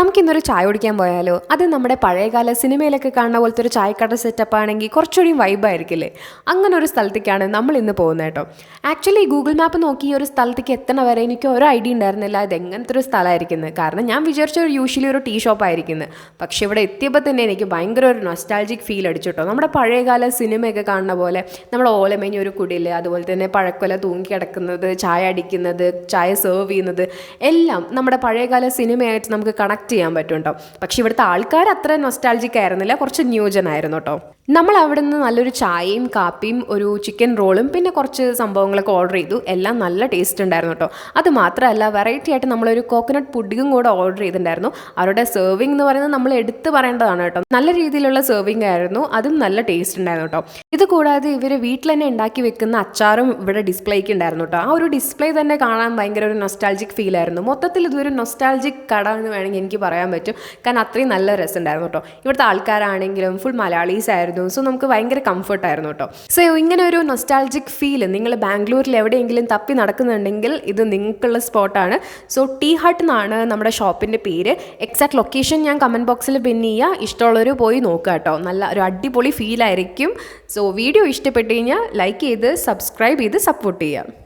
നമുക്കിന്നൊരു ചായ കുടിക്കാൻ പോയാലോ? അത് നമ്മുടെ പഴയകാല സിനിമയിലൊക്കെ കാണുന്ന പോലത്തെ ഒരു ചായക്കട സെറ്റപ്പ് ആണെങ്കിൽ കുറച്ചുകൂടി വൈബായിരിക്കില്ലേ? അങ്ങനെ ഒരു സ്ഥലത്തേക്കാണ് നമ്മൾ ഇന്ന് പോകുന്നത് കേട്ടോ. ആക്ച്വലി ഗൂഗിൾ മാപ്പ് നോക്കി ഈ ഒരു സ്ഥലത്തേക്ക് എത്തണ വരെ എനിക്ക് ഒരു ഐഡിയ ഉണ്ടായിരുന്നില്ല ഇത് എങ്ങനത്തെ ഒരു സ്ഥലമായിരിക്കുന്നത്. കാരണം ഞാൻ വിചാരിച്ച ഒരു യൂഷ്വലി ഒരു ടീ ഷോപ്പ് ആയിരിക്കുന്നത്. പക്ഷേ ഇവിടെ എത്തിയപ്പോൾ തന്നെ എനിക്ക് ഭയങ്കര ഒരു നൊസ്റ്റാൾജിക് ഫീൽ അടിച്ചു കേട്ടോ. നമ്മുടെ പഴയകാല സിനിമയൊക്കെ കാണുന്ന പോലെ നമ്മൾ ഓലമേഞ്ഞ ഒരു കുടിയിൽ, അതുപോലെ തന്നെ പഴക്കൊല തൂങ്ങി കിടക്കുന്നത്, ചായ അടിക്കുന്നത്, ചായ സെർവ് ചെയ്യുന്നത് എല്ലാം നമ്മുടെ പഴയകാല സിനിമയായിട്ട് നമുക്ക് കണക്ട് ചെയ്യാൻ പറ്റും കേട്ടോ. പക്ഷെ ഇവിടുത്തെ ആൾക്കാർ അത്ര നൊസ്റ്റാൾജിക് ആയിരുന്നില്ല, കുറച്ച് ന്യൂജൻ ആയിരുന്നു കേട്ടോ. നമ്മൾ അവിടെ നിന്ന് നല്ലൊരു ചായയും കാപ്പിയും ഒരു ചിക്കൻ റോളും പിന്നെ കുറച്ച് സംഭവങ്ങളൊക്കെ ഓർഡർ ചെയ്തു. എല്ലാം നല്ല ടേസ്റ്റ് ഉണ്ടായിരുന്നു കേട്ടോ. അത് മാത്രമല്ല വെറൈറ്റി ആയിട്ട് നമ്മളൊരു കോക്കനട്ട് പുഡിങ്ങും കൂടെ ഓർഡർ ചെയ്തിട്ടുണ്ടായിരുന്നു. അവരുടെ സെർവിങ് എന്ന് പറയുന്നത് നമ്മൾ എടുത്ത് പറയേണ്ടതാണ് കേട്ടോ. നല്ല രീതിയിലുള്ള സെർവിങ് ആയിരുന്നു, അതും നല്ല ടേസ്റ്റ് ഉണ്ടായിരുന്നു കേട്ടോ. ഇത് കൂടാതെ ഇവർ വീട്ടിൽ തന്നെ ഉണ്ടാക്കി വെക്കുന്ന അച്ചാറും ഇവിടെ ഡിസ്പ്ലേക്ക് ഉണ്ടായിരുന്നു കേട്ടോ. ആ ഒരു ഡിസ്പ്ലേ തന്നെ കാണാൻ ഭയങ്കര ഒരു നൊസ്റ്റാൾജിക് ഫീൽ ആയിരുന്നു. മൊത്തത്തിൽ ഇതൊരു നൊസ്റ്റാൾജിക് കട എന്ന് വേണമെങ്കിൽ എനിക്ക് പറയാൻ പറ്റും. കാരണം അത്രയും നല്ല രസം ഉണ്ടായിരുന്നു കേട്ടോ. ഇവിടുത്തെ ആൾക്കാരാണെങ്കിലും ഫുൾ മലയാളീസ് ആയിരുന്നു. സോ നമുക്ക് ഭയങ്കര കംഫർട്ടായിരുന്നു കേട്ടോ. സോ ഇങ്ങനെ ഒരു നൊസ്റ്റാൾജിക് ഫീൽ നിങ്ങൾ ബാംഗ്ലൂരിൽ എവിടെയെങ്കിലും തപ്പി നടക്കുന്നുണ്ടെങ്കിൽ ഇത് നിങ്ങൾക്കുള്ള സ്പോട്ടാണ്. സോ ടീ ഹട്ട് എന്നാണ് നമ്മുടെ ഷോപ്പിൻ്റെ പേര്. എക്സാക്ട് ലൊക്കേഷൻ ഞാൻ കമൻറ്റ് ബോക്സിൽ പിൻ ചെയ്യുക. ഇഷ്ടമുള്ളവർ പോയി നോക്കുക കേട്ടോ. നല്ല ഒരു അടിപൊളി ഫീലായിരിക്കും. സോ വീഡിയോ ഇഷ്ടപ്പെട്ട് കഴിഞ്ഞാൽ ലൈക്ക് ചെയ്ത് സബ്സ്ക്രൈബ് ചെയ്ത് സപ്പോർട്ട് ചെയ്യുക.